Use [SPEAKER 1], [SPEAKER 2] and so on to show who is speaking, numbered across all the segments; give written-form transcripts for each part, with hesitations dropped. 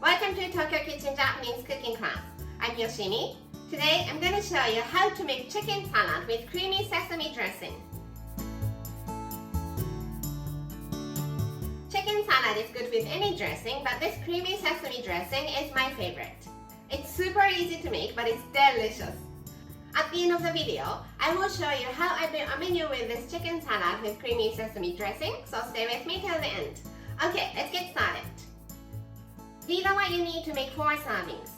[SPEAKER 1] Welcome to Tokyo Kitchen Japanese cooking class. I'm Yoshimi. Today I'm going to show you how to make chicken salad with creamy sesame dressing. Chicken salad is good with any dressing, but this creamy sesame dressing is my favorite. It's super easy to make, but it's delicious. At the end of the video, I will show you how I built a menu with this chicken salad with creamy sesame dressing, so stay with me till the end. Okay, let's get started. These are what you need to make 4 servings.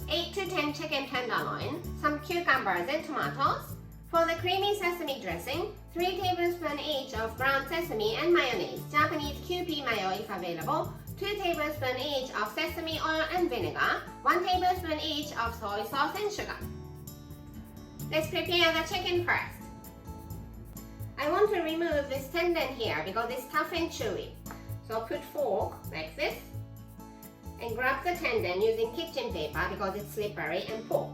[SPEAKER 1] 8 to 10 chicken tenderloin, some cucumbers and tomatoes. For the creamy sesame dressing, 3 tablespoons each of ground sesame and mayonnaise, Japanese Kewpie mayo if available, 2 tablespoons each of sesame oil and vinegar, 1 tablespoon each of soy sauce and sugar. Let's prepare the chicken first. I want to remove this tendon here because it's tough and chewy. So put fork like this and grab the tendon using kitchen paper because it's slippery and pull.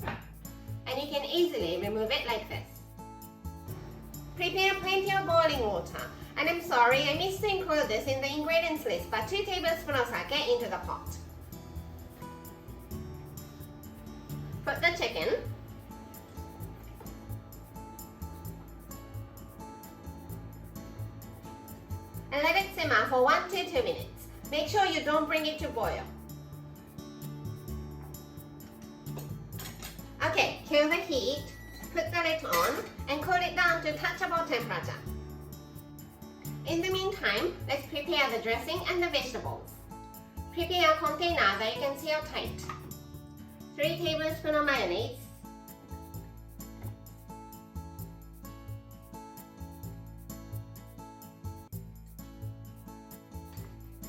[SPEAKER 1] And you can easily remove it like this. Prepare plenty of boiling water. And I'm sorry, I missed to include this in the ingredients list, but 2 tablespoons of sake into the pot. Put the chicken. And let it simmer for 1 to 2 minutes. Make sure you don't bring it to boil. Okay, kill the heat, put the lid on, and cool it down to touchable temperature. In the meantime, let's prepare the dressing and the vegetables. Prepare a container that you can seal tight. 3 tablespoons of mayonnaise,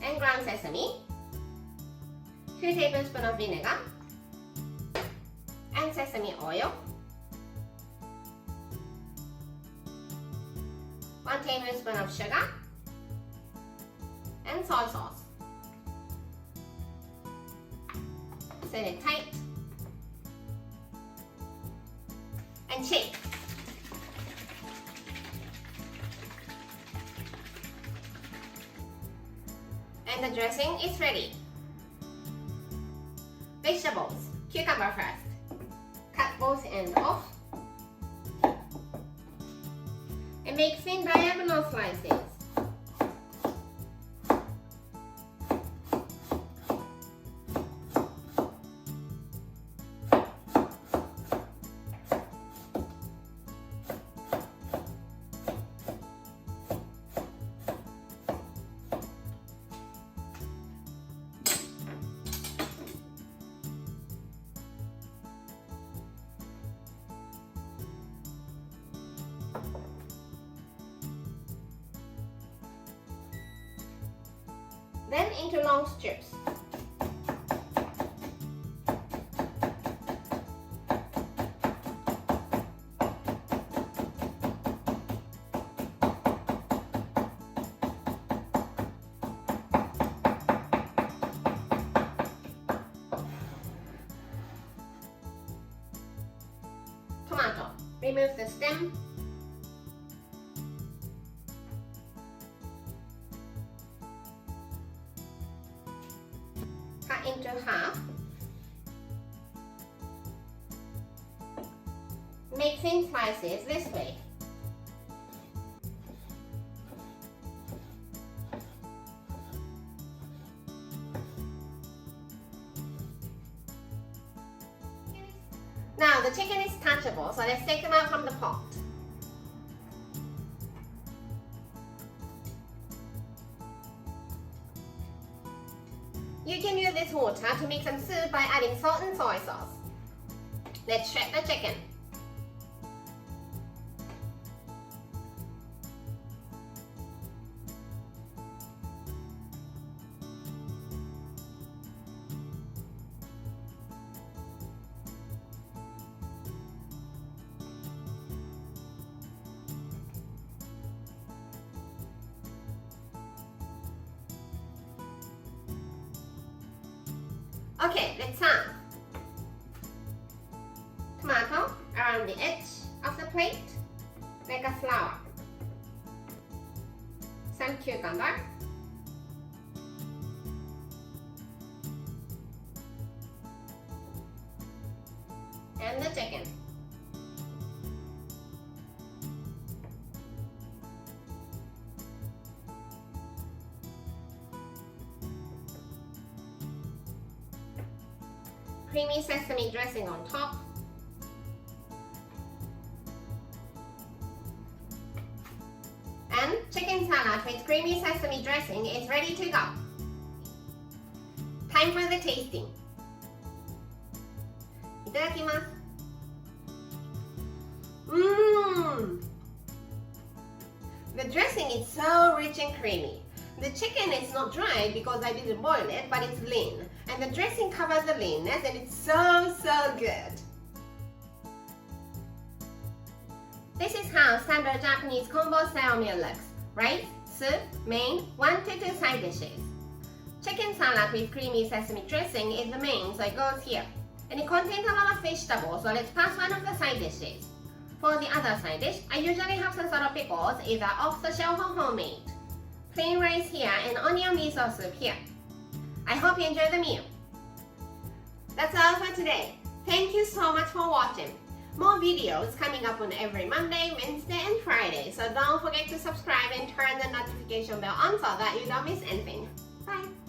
[SPEAKER 1] and ground sesame, 2 tablespoons of vinegar, and sesame oil, 1 tablespoon of sugar, and soy sauce. Set it tight and shake. And the dressing is ready. Vegetables. Cucumber first. Cut both ends off. And make thin diagonal slices. Then into long strips. Tomato. Remove the stem. Cut into half. Make thin slices this way. Now the chicken is touchable, so let's take them out from the pot. You can use this water to make some soup by adding salt and soy sauce. Let's shred the chicken. Okay, let's serve. Tomato around the edge of the plate, like a flower. Some cucumber. and the chicken. Creamy sesame dressing on top. And chicken salad with creamy sesame dressing is ready to go. Time for the tasting. いただきます。The dressing is so rich and creamy. The chicken is not dry because I didn't boil it, but it's lean. And the dressing covers the leanness and it's so good. This is how standard Japanese combo style meal looks. Rice, soup, main, 1 to 2 side dishes. Chicken salad with creamy sesame dressing is the main, so it goes here. And it contains a lot of vegetable, so let's pass one of the side dishes. For the other side dish, I usually have some sort of pickles, either off the shelf or homemade. Plain rice here and onion miso soup here. I hope you enjoy the meal. That's all for today. Thank you so much for watching. More videos coming up on every Monday, Wednesday, and Friday, so don't forget to subscribe and turn the notification bell on so that you don't miss anything. Bye!